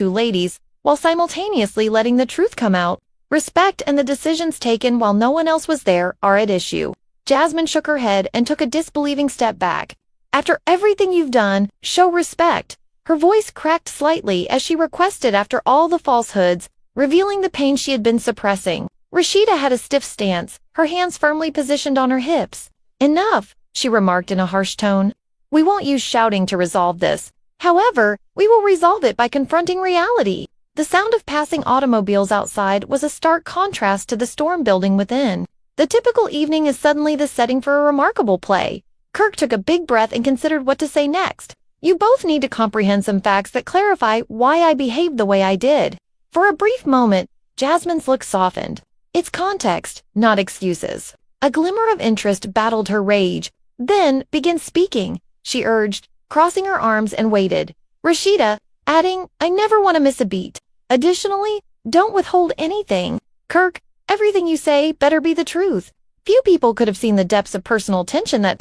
two ladies, while simultaneously letting the truth come out. Respect and the decisions taken while no one else was there are at issue. Jasmine shook her head and took a disbelieving step back. After everything you've done, show respect. Her voice cracked slightly as she requested after all the falsehoods, revealing the pain she had been suppressing. Rasheeda had a stiff stance, her hands firmly positioned on her hips. Enough, she remarked in a harsh tone. We won't use shouting to resolve this. However, we will resolve it by confronting reality. The sound of passing automobiles outside was a stark contrast to the storm building within. The typical evening is suddenly the setting for a remarkable play. Kirk took a big breath and considered what to say next. You both need to comprehend some facts that clarify why I behaved the way I did. For a brief moment, Jasmine's look softened. It's context, not excuses. A glimmer of interest battled her rage. Then, begin speaking, she urged, crossing her arms and waited. Rasheeda, adding, I never want to miss a beat. Additionally, don't withhold anything. Kirk, everything you say better be the truth. Few people could have seen the depths of personal tension that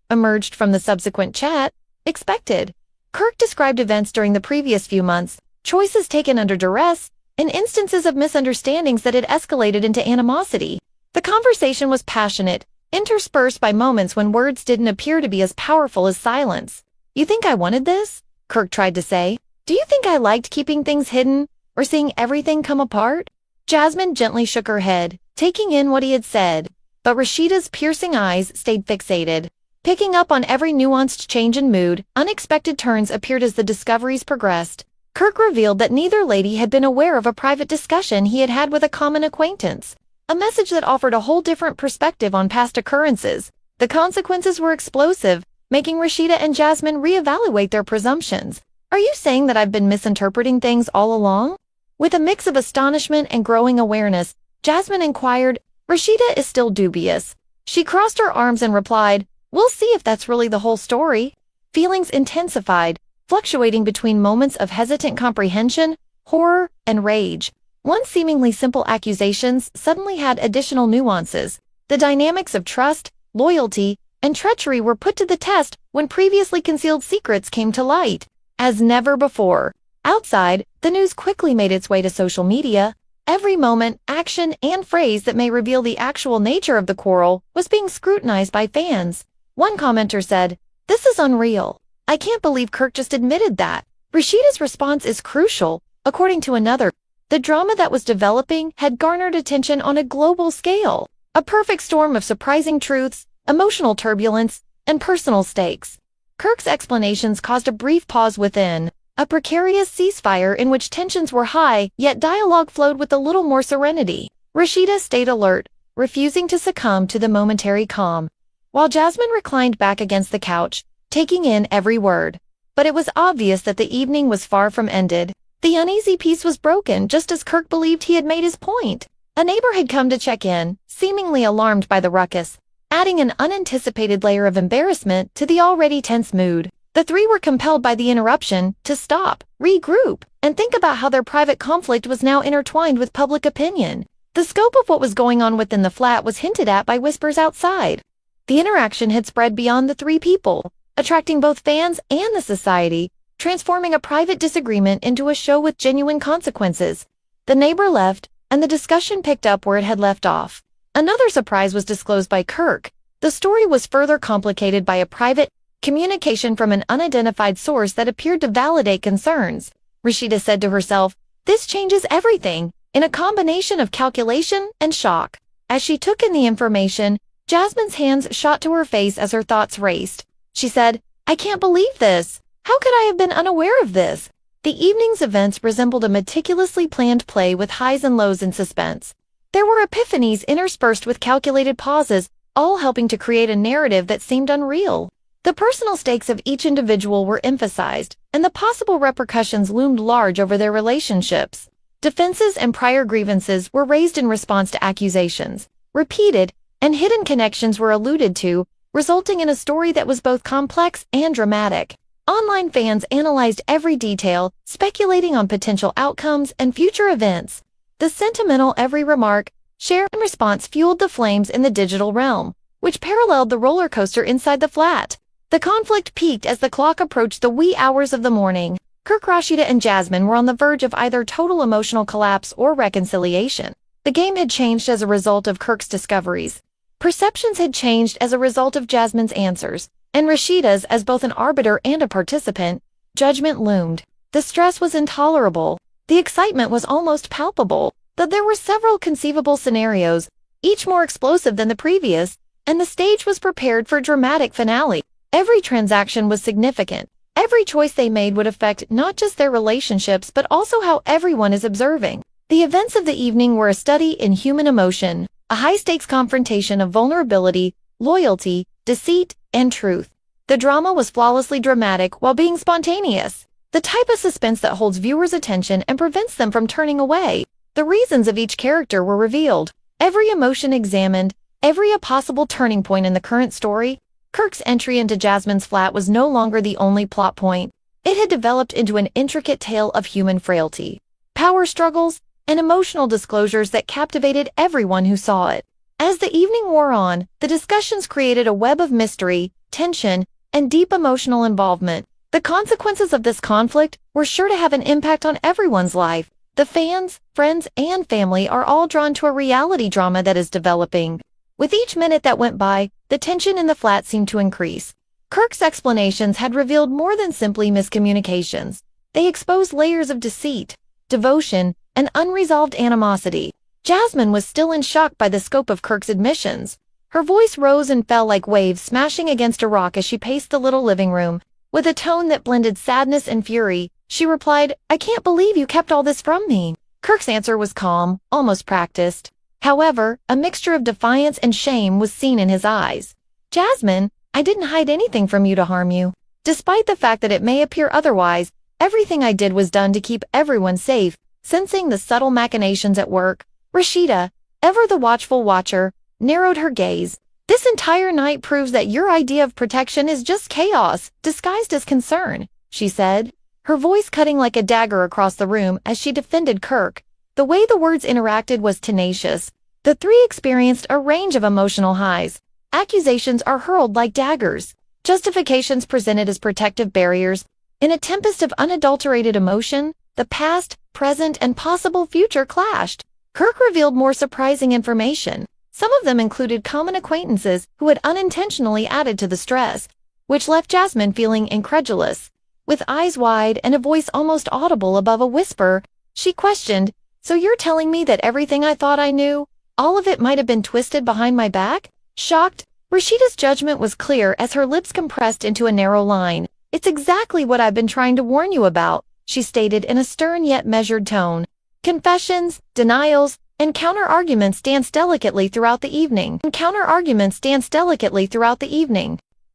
emerged from the subsequent chat. Expected. Kirk described events during the previous few months, choices taken under duress, and instances of misunderstandings that had escalated into animosity. The conversation was passionate, interspersed by moments when words didn't appear to be as powerful as silence. You think I wanted this? Kirk tried to say. Do you think I liked keeping things hidden, or seeing everything come apart? Jasmine gently shook her head, taking in what he had said, but Rasheeda's piercing eyes stayed fixated. Picking up on every nuanced change in mood, unexpected turns appeared as the discoveries progressed. Kirk revealed that neither lady had been aware of a private discussion he had had with a common acquaintance, a message that offered a whole different perspective on past occurrences. The consequences were explosive, making Rasheeda and Jasmine reevaluate their presumptions. Are you saying that I've been misinterpreting things all along? With a mix of astonishment and growing awareness, Jasmine inquired. Rasheeda is still dubious. She crossed her arms and replied, We'll see if that's really the whole story. Feelings intensified, fluctuating between moments of hesitant comprehension, horror, and rage. Once seemingly simple accusations suddenly had additional nuances. The dynamics of trust, loyalty, and treachery were put to the test when previously concealed secrets came to light. As never before. Outside, the news quickly made its way to social media. Every moment, action, and phrase that may reveal the actual nature of the quarrel was being scrutinized by fans. One commenter said, This is unreal. I can't believe Kirk just admitted that. Rasheeda's response is crucial. According to another, the drama that was developing had garnered attention on a global scale. A perfect storm of surprising truths, emotional turbulence, and personal stakes. Kirk's explanations caused a brief pause within, a precarious ceasefire in which tensions were high, yet dialogue flowed with a little more serenity. Rasheeda stayed alert, refusing to succumb to the momentary calm, while Jasmine reclined back against the couch, taking in every word. But it was obvious that the evening was far from ended. The uneasy peace was broken just as Kirk believed he had made his point. A neighbor had come to check in, seemingly alarmed by the ruckus, adding an unanticipated layer of embarrassment to the already tense mood. The three were compelled by the interruption to stop, regroup, and think about how their private conflict was now intertwined with public opinion. The scope of what was going on within the flat was hinted at by whispers outside. The interaction had spread beyond the three people, attracting both fans and the society, transforming a private disagreement into a show with genuine consequences. The neighbor left, and the discussion picked up where it had left off. Another surprise was disclosed by Kirk. The story was further complicated by a private communication from an unidentified source that appeared to validate concerns. Rasheeda said to herself, This changes everything, in a combination of calculation and shock. As she took in the information, Jasmine's hands shot to her face as her thoughts raced. She said, I can't believe this. How could I have been unaware of this? The evening's events resembled a meticulously planned play with highs and lows in suspense. There were epiphanies interspersed with calculated pauses, all helping to create a narrative that seemed unreal. The personal stakes of each individual were emphasized, and the possible repercussions loomed large over their relationships. Defenses and prior grievances were raised in response to accusations. Repeated and hidden connections were alluded to, resulting in a story that was both complex and dramatic. Online fans analyzed every detail, speculating on potential outcomes and future events. The sentimental every remark, share, and response fueled the flames in the digital realm, which paralleled the roller coaster inside the flat. The conflict peaked as the clock approached the wee hours of the morning. Kirk, Rasheeda, and Jasmine were on the verge of either total emotional collapse or reconciliation. The game had changed as a result of Kirk's discoveries. Perceptions had changed as a result of Jasmine's answers, and Rasheeda's as both an arbiter and a participant. Judgment loomed. The stress was intolerable. The excitement was almost palpable, though there were several conceivable scenarios, each more explosive than the previous, and the stage was prepared for a dramatic finale. Every transaction was significant. Every choice they made would affect not just their relationships but also how everyone is observing. The events of the evening were a study in human emotion, a high-stakes confrontation of vulnerability, loyalty, deceit, and truth. The drama was flawlessly dramatic while being spontaneous, the type of suspense that holds viewers' attention and prevents them from turning away. The reasons of each character were revealed, every emotion examined, every possible turning point in the current story. Kirk's entry into Jasmine's flat was no longer the only plot point. It had developed into an intricate tale of human frailty, power struggles, and emotional disclosures that captivated everyone who saw it. As the evening wore on, the discussions created a web of mystery, tension, and deep emotional involvement. The consequences of this conflict were sure to have an impact on everyone's life. The fans, friends, and family are all drawn to a reality drama that is developing. With each minute that went by, the tension in the flat seemed to increase. Kirk's explanations had revealed more than simply miscommunications. They exposed layers of deceit, devotion, and unresolved animosity. Jasmine was still in shock by the scope of Kirk's admissions. Her voice rose and fell like waves smashing against a rock as she paced the little living room. With a tone that blended sadness and fury, she replied, "I can't believe you kept all this from me." Kirk's answer was calm, almost practiced. However, a mixture of defiance and shame was seen in his eyes. "Jasmine, I didn't hide anything from you to harm you. Despite the fact that it may appear otherwise, everything I did was done to keep everyone safe." Sensing the subtle machinations at work, Rasheeda, ever the watchful watcher, narrowed her gaze. "This entire night proves that your idea of protection is just chaos, disguised as concern," she said, her voice cutting like a dagger across the room as she defended Kirk. The way the words interacted was tenacious. The three experienced a range of emotional highs. Accusations are hurled like daggers. Justifications presented as protective barriers. In a tempest of unadulterated emotion, the past, present, and possible future clashed. Kirk revealed more surprising information. Some of them included common acquaintances who had unintentionally added to the stress, which left Jasmine feeling incredulous. With eyes wide and a voice almost audible above a whisper, she questioned, "So you're telling me that everything I thought I knew, all of it might have been twisted behind my back?" Shocked, Rasheeda's judgment was clear as her lips compressed into a narrow line. "It's exactly what I've been trying to warn you about," she stated in a stern yet measured tone. Confessions, denials, and counter-arguments danced delicately throughout the evening.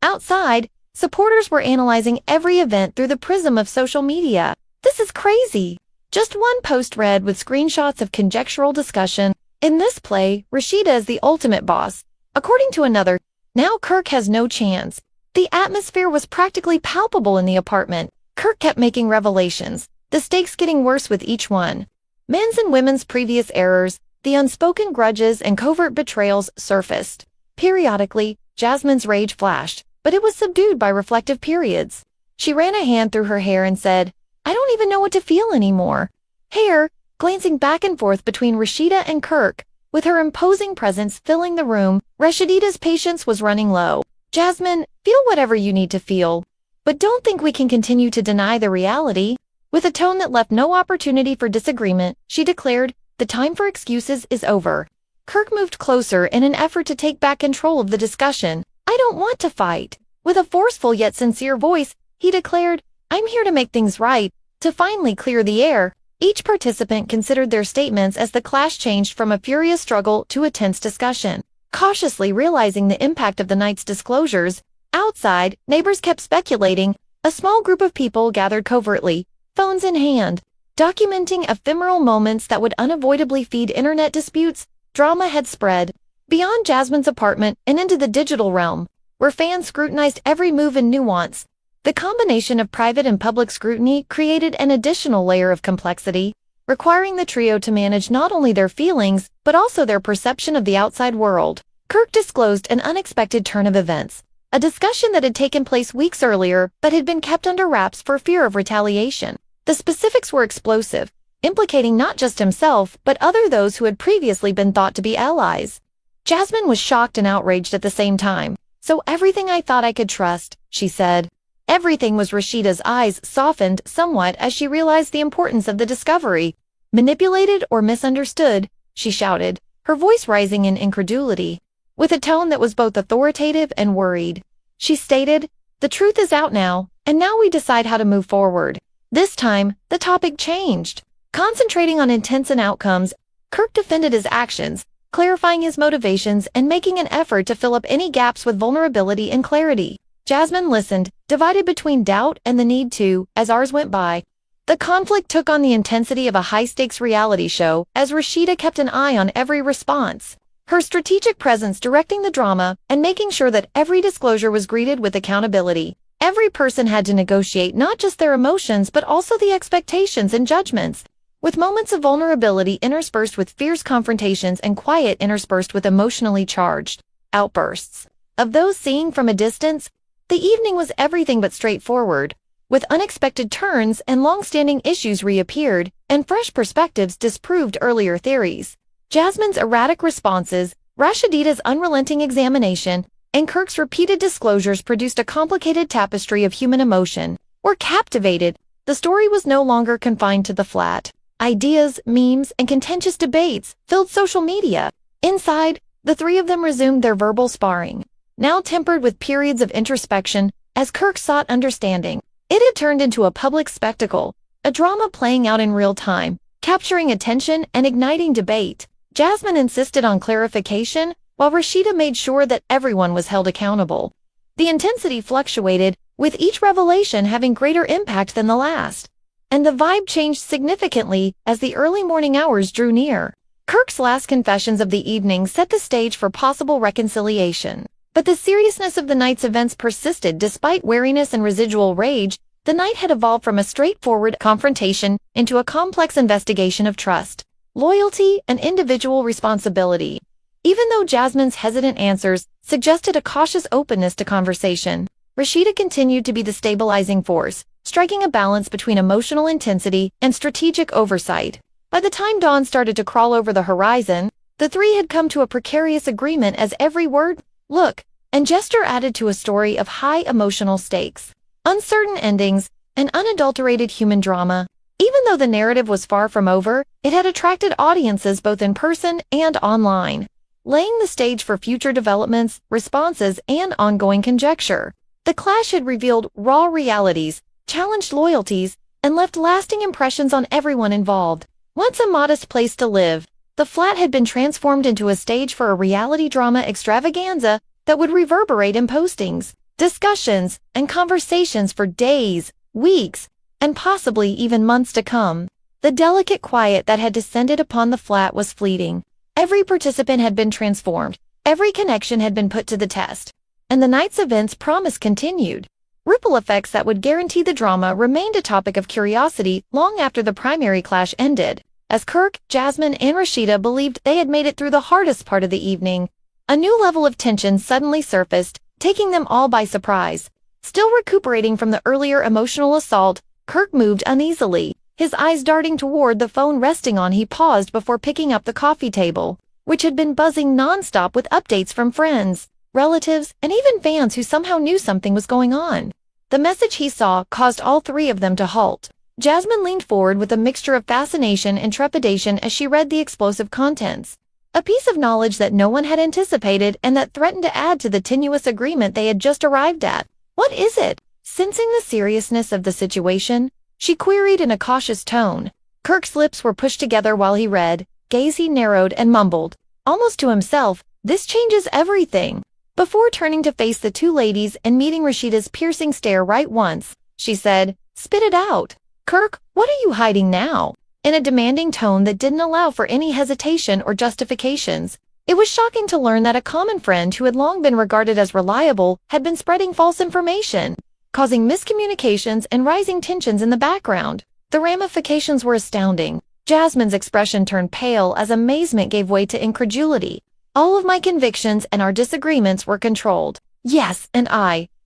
Outside, supporters were analyzing every event through the prism of social media. "This is crazy." Just one post read with screenshots of conjectural discussion. "In this play, Rasheeda is the ultimate boss." According to another, "Now Kirk has no chance." The atmosphere was practically palpable in the apartment. Kirk kept making revelations, the stakes getting worse with each one. Men's and women's previous errors, the unspoken grudges and covert betrayals surfaced. Periodically, Jasmine's rage flashed, but it was subdued by reflective periods. She ran a hand through her hair and said, "I don't even know what to feel anymore." Hair, glancing back and forth between Rasheeda and Kirk, with her imposing presence filling the room, Rasheeda's patience was running low. "Jasmine, feel whatever you need to feel. But don't think we can continue to deny the reality." With a tone that left no opportunity for disagreement, she declared, "The time for excuses is over." Kirk moved closer in an effort to take back control of the discussion. "I don't want to fight." With a forceful yet sincere voice, he declared, "I'm here to make things right, to finally clear the air." Each participant considered their statements as the clash changed from a furious struggle to a tense discussion. Cautiously realizing the impact of the night's disclosures, outside, neighbors kept speculating. A small group of people gathered covertly, phones in hand, documenting ephemeral moments that would unavoidably feed internet disputes. Drama had spread beyond Jasmine's apartment and into the digital realm, where fans scrutinized every move and nuance. The combination of private and public scrutiny created an additional layer of complexity, requiring the trio to manage not only their feelings, but also their perception of the outside world. Kirk disclosed an unexpected turn of events. a discussion that had taken place weeks earlier but had been kept under wraps for fear of retaliation. The specifics were explosive, implicating not just himself but those who had previously been thought to be allies. Jasmine was shocked and outraged at the same time. "So everything I thought I could trust," she said. Everything was. Rasheeda's eyes softened somewhat as she realized the importance of the discovery. "Manipulated or misunderstood," she shouted, her voice rising in incredulity. With a tone that was both authoritative and worried, she stated, "The truth is out now, and now we decide how to move forward." This time, the topic changed. Concentrating on intents and outcomes, Kirk defended his actions, clarifying his motivations and making an effort to fill up any gaps with vulnerability and clarity. Jasmine listened, divided between doubt and the need to, as hours went by. The conflict took on the intensity of a high-stakes reality show as Rasheeda kept an eye on every response, her strategic presence directing the drama and making sure that every disclosure was greeted with accountability. Every person had to negotiate not just their emotions but also the expectations and judgments, with moments of vulnerability interspersed with fierce confrontations and quiet interspersed with emotionally charged outbursts. Of those seeing from a distance, the evening was everything but straightforward, with unexpected turns and long-standing issues reappeared, and fresh perspectives disproved earlier theories. Jasmine's erratic responses, Rasheeda's unrelenting examination, and Kirk's repeated disclosures produced a complicated tapestry of human emotion. We're captivated. The story was no longer confined to the flat. Ideas, memes, and contentious debates filled social media. Inside, the three of them resumed their verbal sparring, now tempered with periods of introspection as Kirk sought understanding. It had turned into a public spectacle, a drama playing out in real time, capturing attention and igniting debate. Jasmine insisted on clarification, while Rasheeda made sure that everyone was held accountable. The intensity fluctuated, with each revelation having greater impact than the last, and the vibe changed significantly as the early morning hours drew near. Kirk's last confessions of the evening set the stage for possible reconciliation. But the seriousness of the night's events persisted despite wariness and residual rage. The night had evolved from a straightforward confrontation into a complex investigation of trust, loyalty, and individual responsibility. Even though Jasmine's hesitant answers suggested a cautious openness to conversation, Rasheeda continued to be the stabilizing force, striking a balance between emotional intensity and strategic oversight. By the time dawn started to crawl over the horizon, the three had come to a precarious agreement as every word, look, and gesture added to a story of high emotional stakes, uncertain endings, and unadulterated human drama. Even though the narrative was far from over, it had attracted audiences both in person and online, laying the stage for future developments, responses, and ongoing conjecture. The clash had revealed raw realities, challenged loyalties, and left lasting impressions on everyone involved. Once a modest place to live, the flat had been transformed into a stage for a reality drama extravaganza that would reverberate in postings, discussions, and conversations for days, weeks, and possibly even months to come. The delicate quiet that had descended upon the flat was fleeting. Every participant had been transformed, every connection had been put to the test, and the night's events promised continued. Ripple effects that would guarantee the drama remained a topic of curiosity long after the primary clash ended. As Kirk, Jasmine, and Rasheeda believed they had made it through the hardest part of the evening, a new level of tension suddenly surfaced, taking them all by surprise. Still recuperating from the earlier emotional assault, Kirk moved uneasily, his eyes darting toward the phone resting on. He paused before picking up the coffee table, which had been buzzing nonstop with updates from friends, relatives, and even fans who somehow knew something was going on. The message he saw caused all three of them to halt. Jasmine leaned forward with a mixture of fascination and trepidation as she read the explosive contents. A piece of knowledge that no one had anticipated and that threatened to add to the tenuous agreement they had just arrived at. "What is it?" Sensing the seriousness of the situation, she queried in a cautious tone. Kirk's lips were pushed together while he read, gaze he narrowed and mumbled, almost to himself, "This changes everything." Before turning to face the two ladies and meeting Rasheeda's piercing stare right once, she said, "Spit it out. Kirk, what are you hiding now?" In a demanding tone that didn't allow for any hesitation or justifications. It was shocking to learn that a common friend who had long been regarded as reliable had been spreading false information, causing miscommunications and rising tensions in the background. The ramifications were astounding. Jasmine's expression turned pale as amazement gave way to incredulity. "All of my convictions and our disagreements were controlled. Yes, and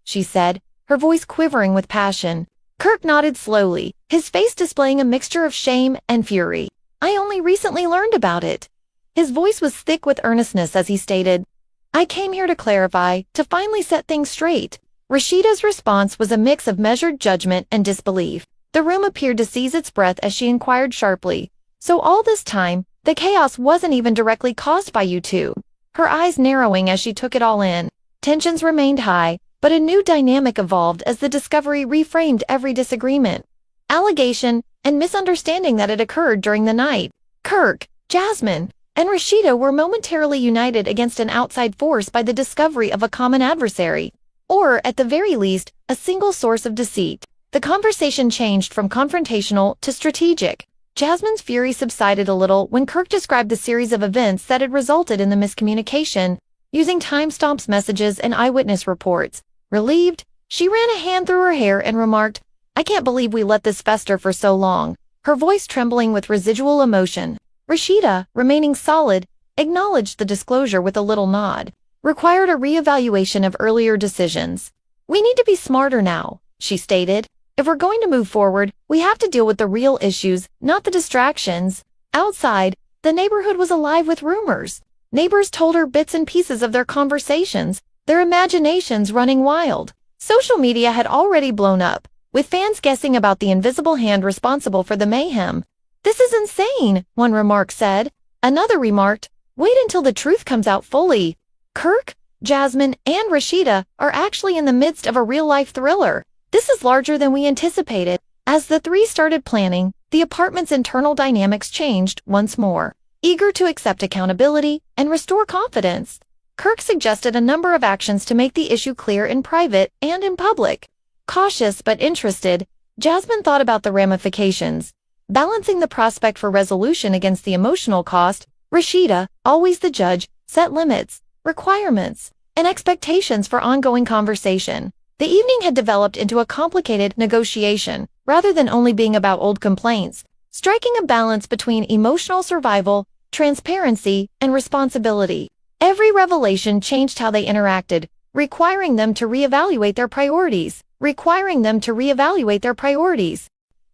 she said, her voice quivering with passion. Kirk nodded slowly, his face displaying a mixture of shame and fury. I only recently learned about it. His voice was thick with earnestness as he stated, I came here to clarify, to finally set things straight. Rasheeda's response was a mix of measured judgment and disbelief. The room appeared to seize its breath as she inquired sharply, so all this time, the chaos wasn't even directly caused by you two. Her eyes narrowing as she took it all in. Tensions remained high, but a new dynamic evolved as the discovery reframed every disagreement, allegation, and misunderstanding that had occurred during the night. Kirk, Jasmine, and Rasheeda were momentarily united against an outside force by the discovery of a common adversary, or, at the very least, a single source of deceit. The conversation changed from confrontational to strategic. Jasmine's fury subsided a little when Kirk described the series of events that had resulted in the miscommunication, using timestamps, messages, and eyewitness reports. Relieved, she ran a hand through her hair and remarked, I can't believe we let this fester for so long, her voice trembling with residual emotion. Rasheeda, remaining solid, acknowledged the disclosure with a little nod. Required a reevaluation of earlier decisions. We need to be smarter now, she stated. If we're going to move forward, we have to deal with the real issues, not the distractions. Outside, the neighborhood was alive with rumors. Neighbors told her bits and pieces of their conversations, their imaginations running wild. Social media had already blown up, with fans guessing about the invisible hand responsible for the mayhem. This is insane, one remark said. Another remarked, wait until the truth comes out fully. Kirk, Jasmine, and Rasheeda are actually in the midst of a real-life thriller. This is larger than we anticipated. As the three started planning, the apartment's internal dynamics changed once more. Eager to accept accountability and restore confidence, Kirk suggested a number of actions to make the issue clear in private and in public. Cautious but interested, Jasmine thought about the ramifications. Balancing the prospect for resolution against the emotional cost, Rasheeda, always the judge, set limits, requirements, and expectations for ongoing conversation. The evening had developed into a complicated negotiation, rather than only being about old complaints, striking a balance between emotional survival, transparency, and responsibility. Every revelation changed how they interacted, requiring them to reevaluate their priorities,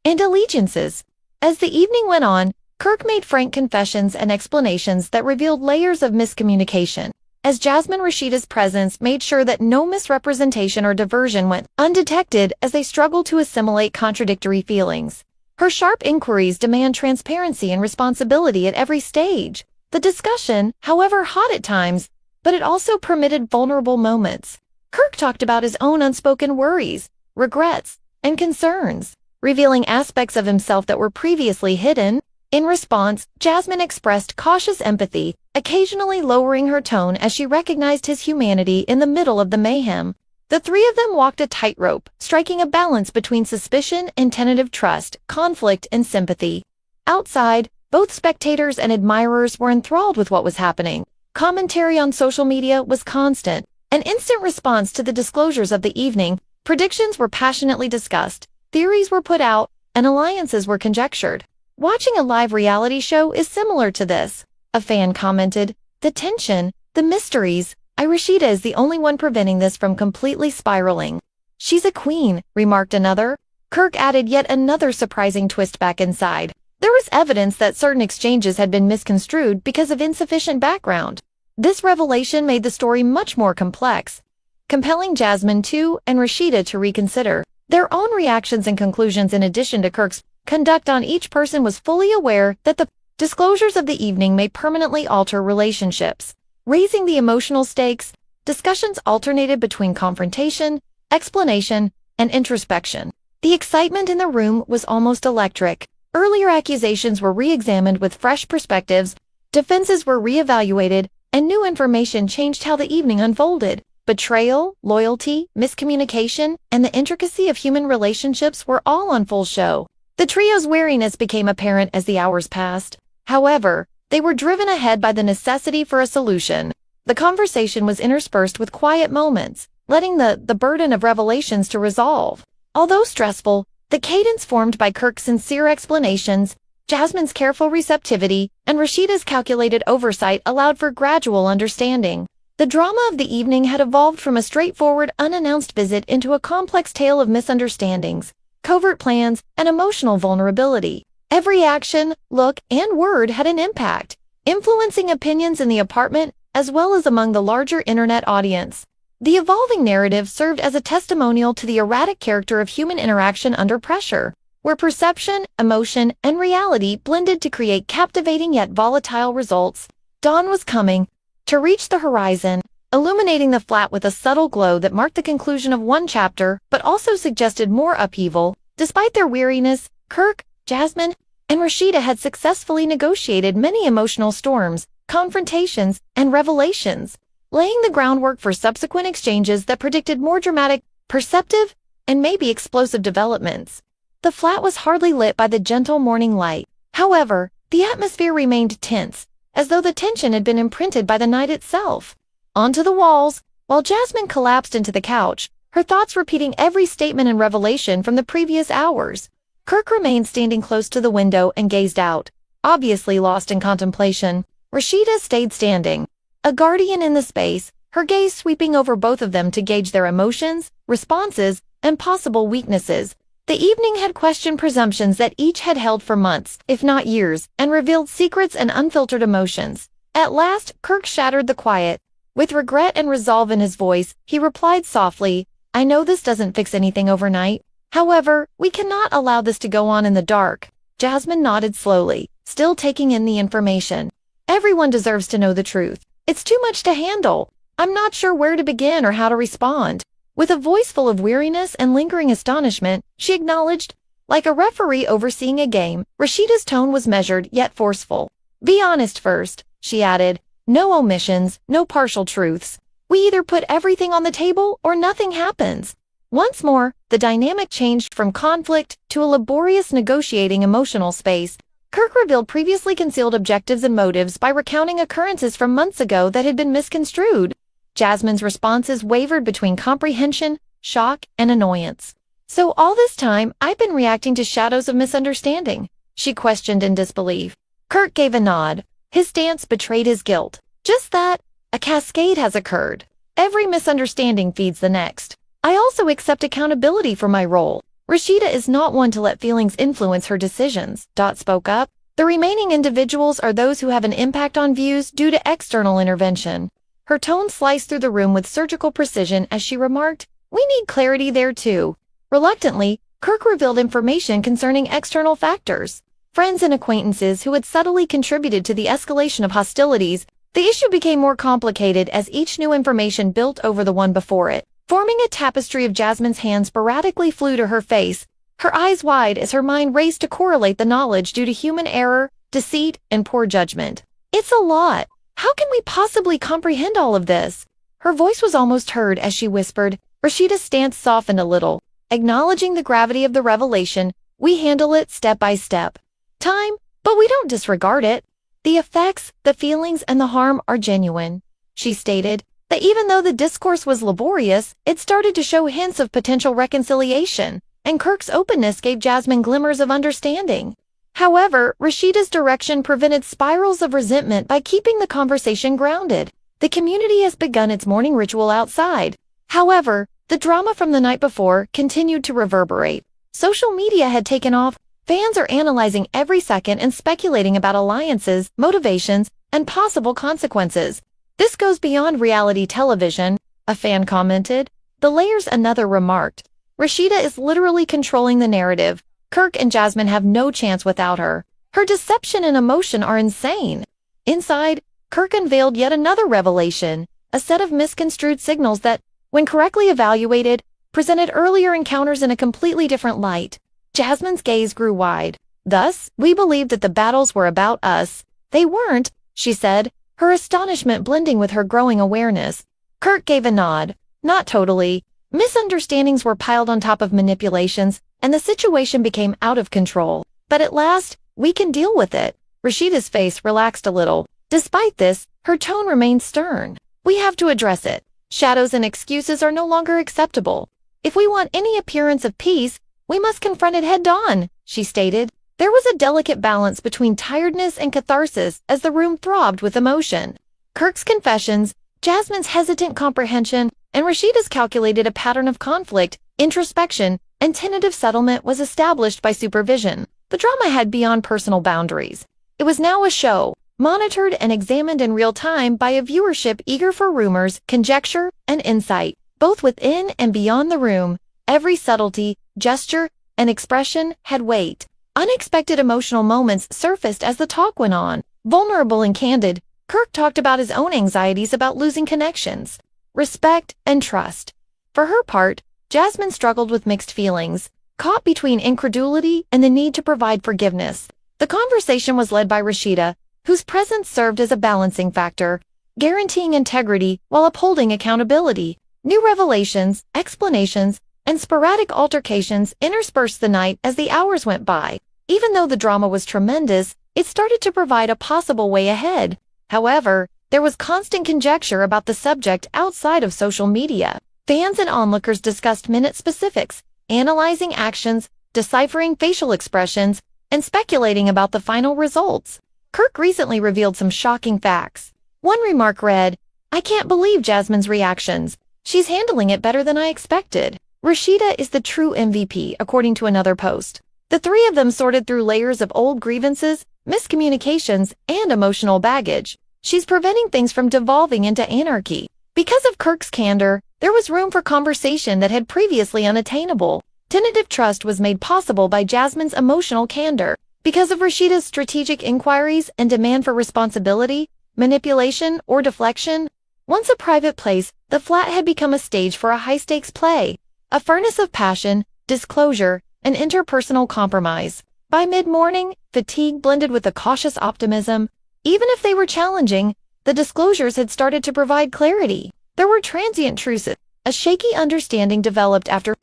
and allegiances. As the evening went on, Kirk made frank confessions and explanations that revealed layers of miscommunication, as Jasmine Rasheeda's presence made sure that no misrepresentation or diversion went undetected as they struggled to assimilate contradictory feelings. Her sharp inquiries demand transparency and responsibility at every stage. The discussion, however hot at times, but it also permitted vulnerable moments. Kirk talked about his own unspoken worries, regrets, and concerns, revealing aspects of himself that were previously hidden. In response, Jasmine expressed cautious empathy, occasionally lowering her tone as she recognized his humanity in the middle of the mayhem. The three of them walked a tightrope, striking a balance between suspicion and tentative trust, conflict and sympathy. Outside, both spectators and admirers were enthralled with what was happening. Commentary on social media was constant. An instant response to the disclosures of the evening, predictions were passionately discussed, theories were put out, and alliances were conjectured. Watching a live reality show is similar to this, a fan commented. The tension, the mysteries. Rasheeda is the only one preventing this from completely spiraling. She's a queen, remarked another. Kirk added yet another surprising twist back inside. There was evidence that certain exchanges had been misconstrued because of insufficient background. This revelation made the story much more complex, compelling Jasmine too and Rasheeda to reconsider their own reactions and conclusions. In addition to Kirk's conduct on each person was fully aware that the disclosures of the evening may permanently alter relationships. Raising the emotional stakes, discussions alternated between confrontation, explanation, and introspection. The excitement in the room was almost electric. Earlier accusations were re-examined with fresh perspectives, defenses were re-evaluated, and new information changed how the evening unfolded. Betrayal, loyalty, miscommunication, and the intricacy of human relationships were all on full show. The trio's wariness became apparent as the hours passed. However, they were driven ahead by the necessity for a solution. The conversation was interspersed with quiet moments, letting the burden of revelations to resolve. Although stressful, the cadence formed by Kirk's sincere explanations, Jasmine's careful receptivity, and Rasheeda's calculated oversight allowed for gradual understanding. The drama of the evening had evolved from a straightforward, unannounced visit into a complex tale of misunderstandings, covert plans, and emotional vulnerability. Every action, look, and word had an impact, influencing opinions in the apartment as well as among the larger internet audience. The evolving narrative served as a testimonial to the erratic character of human interaction under pressure, where perception, emotion, and reality blended to create captivating yet volatile results. Dawn was coming, to reach the horizon, illuminating the flat with a subtle glow that marked the conclusion of one chapter but also suggested more upheaval. Despite their weariness, Kirk, Jasmine, and Rasheeda had successfully negotiated many emotional storms, confrontations, and revelations, laying the groundwork for subsequent exchanges that predicted more dramatic, perceptive, and maybe explosive developments. The flat was hardly lit by the gentle morning light. However, the atmosphere remained tense, as though the tension had been imprinted by the night itself. Onto the walls, while Jasmine collapsed into the couch, her thoughts repeating every statement and revelation from the previous hours. Kirk remained standing close to the window and gazed out, obviously lost in contemplation. Rasheeda stayed standing, a guardian in the space, her gaze sweeping over both of them to gauge their emotions, responses, and possible weaknesses. The evening had questioned presumptions that each had held for months, if not years, and revealed secrets and unfiltered emotions. At last, Kirk shattered the quiet. With regret and resolve in his voice, he replied softly, "I know this doesn't fix anything overnight. However, we cannot allow this to go on in the dark." Jasmine nodded slowly, still taking in the information. "Everyone deserves to know the truth. It's too much to handle. I'm not sure where to begin or how to respond." With a voice full of weariness and lingering astonishment, she acknowledged, like a referee overseeing a game. Rasheeda's tone was measured yet forceful. "Be honest first," she added. "No omissions, no partial truths. We either put everything on the table or nothing happens." Once more, the dynamic changed from conflict to a laborious negotiating emotional space. Kirk revealed previously concealed objectives and motives by recounting occurrences from months ago that had been misconstrued. Jasmine's responses wavered between comprehension, shock, and annoyance. "So all this time, I've been reacting to shadows of misunderstanding?" she questioned in disbelief. Kirk gave a nod. His stance betrayed his guilt. "Just that. A cascade has occurred. Every misunderstanding feeds the next. I also accept accountability for my role. Rasheeda is not one to let feelings influence her decisions." Spoke up. "The remaining individuals are those who have an impact on views due to external intervention." Her tone sliced through the room with surgical precision as she remarked, "We need clarity there too." Reluctantly, Kirk revealed information concerning external factors. Friends and acquaintances who had subtly contributed to the escalation of hostilities. The issue became more complicated as each new information built over the one before it, forming a tapestry of Jasmine's hands sporadically flew to her face, her eyes wide as her mind raced to correlate the knowledge due to human error, deceit, and poor judgment. "It's a lot. How can we possibly comprehend all of this?" Her voice was almost heard as she whispered. Rasheeda's stance softened a little, acknowledging the gravity of the revelation. "We handle it step by step. Time, but we don't disregard it. The effects, the feelings, and the harm are genuine," she stated. That even though the discourse was laborious, it started to show hints of potential reconciliation, and Kirk's openness gave Jasmine glimmers of understanding. However, Rasheeda's direction prevented spirals of resentment by keeping the conversation grounded. The community has begun its morning ritual outside. However, the drama from the night before continued to reverberate. Social media had taken off. Fans are analyzing every second and speculating about alliances, motivations, and possible consequences. "This goes beyond reality television," a fan commented. "The layers," another remarked. "Rasheeda is literally controlling the narrative. Kirk and Jasmine have no chance without her. Her deception and emotion are insane." Inside, Kirk unveiled yet another revelation, a set of misconstrued signals that, when correctly evaluated, presented earlier encounters in a completely different light. Jasmine's gaze grew wide. "Thus, we believed that the battles were about us. They weren't," she said, her astonishment blending with her growing awareness. Kirk gave a nod. "Not totally. Misunderstandings were piled on top of manipulations, and the situation became out of control. But at last, we can deal with it." Rasheeda's face relaxed a little. Despite this, her tone remained stern. "We have to address it. Shadows and excuses are no longer acceptable. If we want any appearance of peace, we must confront it head-on," she stated. There was a delicate balance between tiredness and catharsis as the room throbbed with emotion. Kirk's confessions, Jasmine's hesitant comprehension, and Rasheeda's calculated a pattern of conflict, introspection, and tentative settlement was established by supervision. The drama had beyond personal boundaries. It was now a show, monitored and examined in real time by a viewership eager for rumors, conjecture, and insight, both within and beyond the room. Every subtlety, gesture, and expression had weight. Unexpected emotional moments surfaced as the talk went on. Vulnerable and candid, Kirk talked about his own anxieties about losing connections, respect, and trust. For her part, Jasmine struggled with mixed feelings, caught between incredulity and the need to provide forgiveness. The conversation was led by Rasheeda, whose presence served as a balancing factor, guaranteeing integrity while upholding accountability. New revelations, explanations, and sporadic altercations interspersed the night as the hours went by. Even though the drama was tremendous, it started to provide a possible way ahead. However, there was constant conjecture about the subject outside of social media. Fans and onlookers discussed minute specifics, analyzing actions, deciphering facial expressions, and speculating about the final results. Kirk recently revealed some shocking facts. One remark read, "I can't believe Jasmine's reactions. She's handling it better than I expected." Rasheeda is the true MVP, according to another post. The three of them sorted through layers of old grievances, miscommunications, and emotional baggage. She's preventing things from devolving into anarchy. Because of Kirk's candor, there was room for conversation that had previously unattainable. Tentative trust was made possible by Jasmine's emotional candor. Because of Rasheeda's strategic inquiries and demand for responsibility, manipulation, or deflection, once a private place, the flat had become a stage for a high-stakes play, a furnace of passion, disclosure, and interpersonal compromise. By mid-morning, fatigue blended with a cautious optimism. Even if they were challenging, the disclosures had started to provide clarity. There were transient truces. A shaky understanding developed after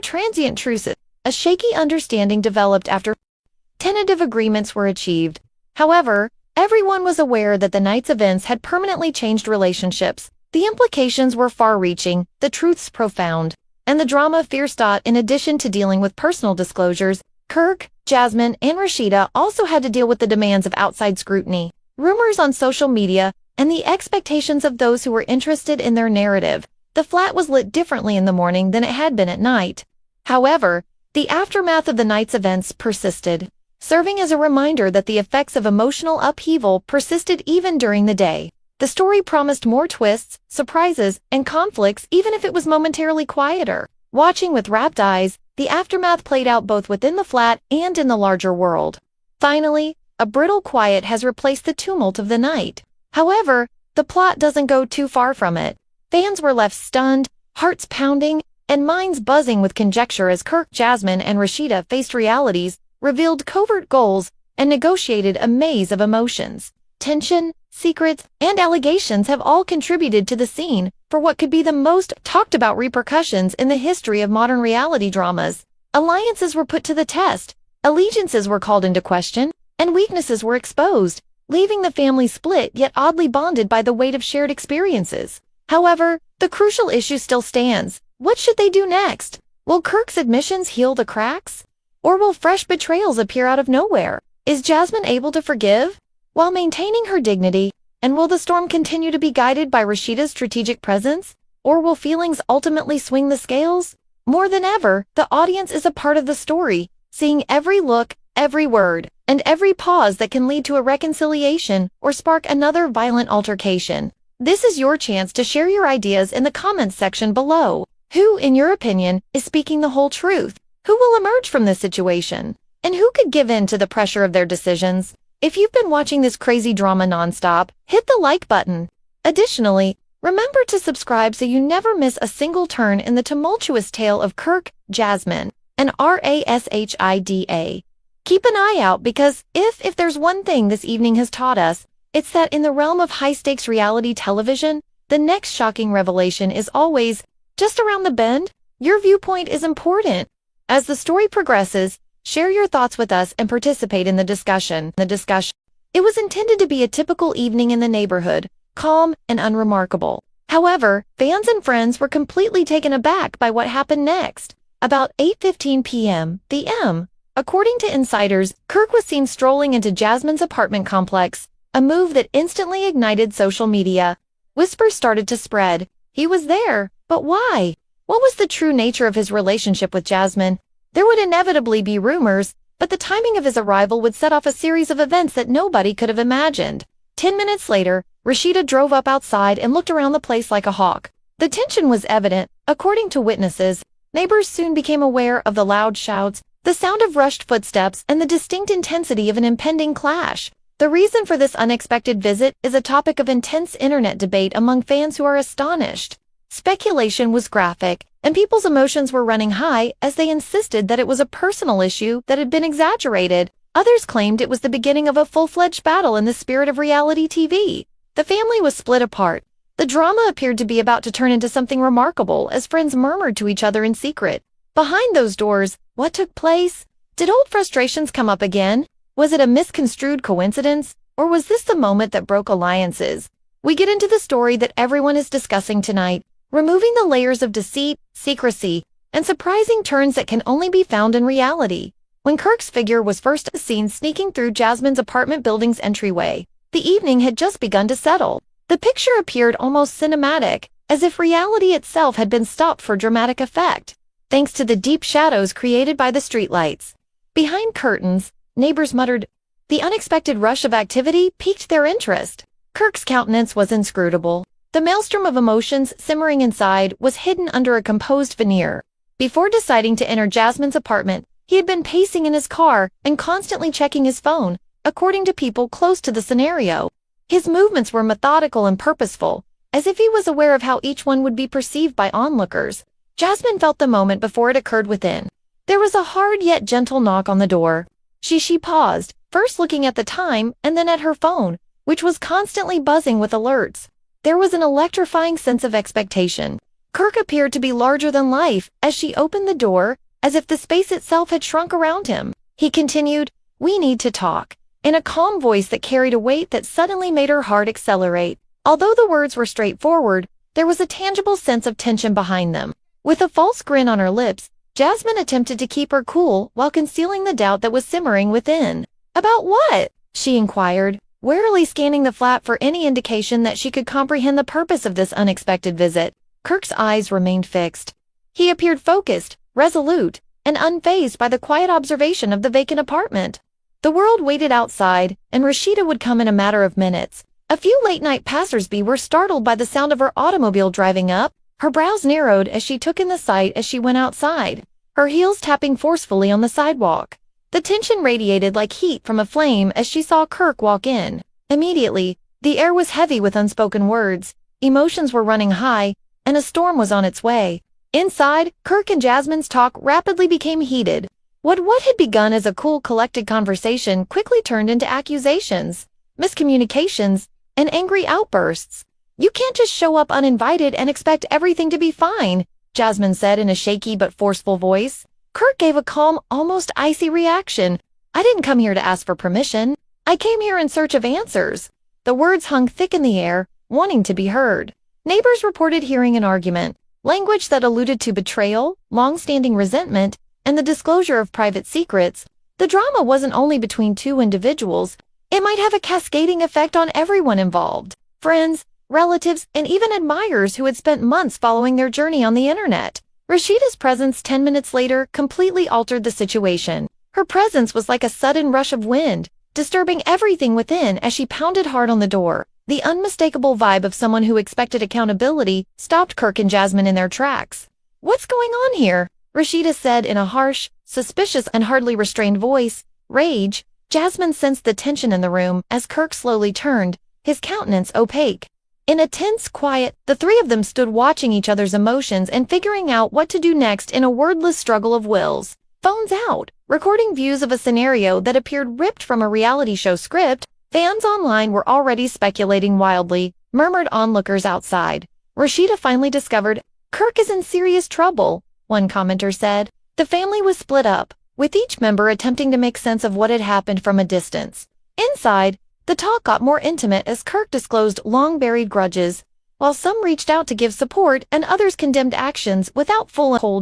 tentative agreements were achieved. However, everyone was aware that the night's events had permanently changed relationships. The implications were far-reaching, the truths profound, and the drama fierce. In addition to dealing with personal disclosures, Kirk, Jasmine, and Rasheeda also had to deal with the demands of outside scrutiny, rumors on social media, and the expectations of those who were interested in their narrative. The flat was lit differently in the morning than it had been at night. However, the aftermath of the night's events persisted, serving as a reminder that the effects of emotional upheaval persisted even during the day. The story promised more twists, surprises, and conflicts even if it was momentarily quieter. Watching with rapt eyes, the aftermath played out both within the flat and in the larger world. Finally, a brittle quiet has replaced the tumult of the night. However, the plot doesn't go too far from it. Fans were left stunned, hearts pounding, and minds buzzing with conjecture as Kirk, Jasmine, and Rasheeda faced realities, revealed covert goals, and negotiated a maze of emotions. Tension, secrets, and allegations have all contributed to the scene for what could be the most talked about repercussions in the history of modern reality dramas. Alliances were put to the test, allegiances were called into question, and weaknesses were exposed, leaving the family split yet oddly bonded by the weight of shared experiences. However, the crucial issue still stands. What should they do next? Will Kirk's admissions heal the cracks? Or will fresh betrayals appear out of nowhere? Is Jasmine able to forgive while maintaining her dignity? And will the storm continue to be guided by Rasheeda's strategic presence? Or will feelings ultimately swing the scales? More than ever, the audience is a part of the story, seeing every look, every word, and every pause that can lead to a reconciliation or spark another violent altercation. This is your chance to share your ideas in the comments section below. Who, in your opinion, is speaking the whole truth? Who will emerge from this situation? And who could give in to the pressure of their decisions? If you've been watching this crazy drama nonstop, hit the like button. Additionally, remember to subscribe so you never miss a single turn in the tumultuous tale of Kirk, Jasmine, and Rasheeda. Keep an eye out because if there's one thing this evening has taught us, it's that in the realm of high-stakes reality television, the next shocking revelation is always just around the bend. Your viewpoint is important. As the story progresses, share your thoughts with us and participate in the discussion. It was intended to be a typical evening in the neighborhood, calm and unremarkable. However, fans and friends were completely taken aback by what happened next. About 8:15 p.m. According to insiders, Kirk was seen strolling into Jasmine's apartment complex, a move that instantly ignited social media. Whispers started to spread. He was there, but why? What was the true nature of his relationship with Jasmine? There would inevitably be rumors, but the timing of his arrival would set off a series of events that nobody could have imagined. 10 minutes later, Rasheeda drove up outside and looked around the place like a hawk. The tension was evident. According to witnesses, neighbors soon became aware of the loud shouts, the sound of rushed footsteps, and the distinct intensity of an impending clash. The reason for this unexpected visit is a topic of intense internet debate among fans who are astonished. Speculation was graphic, and people's emotions were running high as they insisted that it was a personal issue that had been exaggerated. Others claimed it was the beginning of a full-fledged battle in the spirit of reality TV. The family was split apart. The drama appeared to be about to turn into something remarkable as friends murmured to each other in secret. Behind those doors, what took place? Did old frustrations come up again? Was it a misconstrued coincidence, or was this the moment that broke alliances? We get into the story that everyone is discussing tonight, removing the layers of deceit, secrecy, and surprising turns that can only be found in reality. When Kirk's figure was first seen sneaking through Jasmine's apartment building's entryway, the evening had just begun to settle. The picture appeared almost cinematic, as if reality itself had been stopped for dramatic effect, thanks to the deep shadows created by the streetlights. Behind curtains, neighbors muttered. The unexpected rush of activity piqued their interest. Kirk's countenance was inscrutable. The maelstrom of emotions simmering inside was hidden under a composed veneer. Before deciding to enter Jasmine's apartment, he had been pacing in his car and constantly checking his phone, according to people close to the scenario. His movements were methodical and purposeful, as if he was aware of how each one would be perceived by onlookers. Jasmine felt the moment before it occurred within. There was a hard yet gentle knock on the door. She paused, first looking at the time and then at her phone, which was constantly buzzing with alerts. There was an electrifying sense of expectation. Kirk appeared to be larger than life as she opened the door, as if the space itself had shrunk around him. He continued, "We need to talk," in a calm voice that carried a weight that suddenly made her heart accelerate. Although the words were straightforward, there was a tangible sense of tension behind them. With a false grin on her lips, Jasmine attempted to keep her cool while concealing the doubt that was simmering within. "About what?" she inquired, warily scanning the flat for any indication that she could comprehend the purpose of this unexpected visit. Kirk's eyes remained fixed. He appeared focused, resolute, and unfazed by the quiet observation of the vacant apartment. The world waited outside, and Rasheeda would come in a matter of minutes. A few late-night passers-by were startled by the sound of her automobile driving up. Her brows narrowed as she took in the sight as she went outside, her heels tapping forcefully on the sidewalk. The tension radiated like heat from a flame as she saw Kirk walk in. Immediately, the air was heavy with unspoken words, emotions were running high, and a storm was on its way. Inside, Kirk and Jasmine's talk rapidly became heated. What had begun as a cool, collected conversation quickly turned into accusations, miscommunications, and angry outbursts. "You can't just show up uninvited and expect everything to be fine," Jasmine said in a shaky but forceful voice. Kirk gave a calm, almost icy reaction. "I didn't come here to ask for permission. I came here in search of answers." The words hung thick in the air, wanting to be heard. Neighbors reported hearing an argument, language that alluded to betrayal, long-standing resentment, and the disclosure of private secrets. The drama wasn't only between two individuals. It might have a cascading effect on everyone involved. Friends, relatives, and even admirers who had spent months following their journey on the internet. Rasheeda's presence 10 minutes later completely altered the situation. Her presence was like a sudden rush of wind, disturbing everything within as she pounded hard on the door. The unmistakable vibe of someone who expected accountability stopped Kirk and Jasmine in their tracks. "What's going on here?" Rasheeda said in a harsh, suspicious, and hardly restrained voice. Rage. Jasmine sensed the tension in the room as Kirk slowly turned, his countenance opaque. In a tense quiet, the three of them stood watching each other's emotions and figuring out what to do next in a wordless struggle of wills. Phones out, recording views of a scenario that appeared ripped from a reality show script. Fans online were already speculating wildly, murmured onlookers outside. Rasheeda finally discovered, "Kirk is in serious trouble," one commenter said. The family was split up, with each member attempting to make sense of what had happened from a distance. Inside, the talk got more intimate as Kirk disclosed long-buried grudges, while some reached out to give support and others condemned actions without full hold.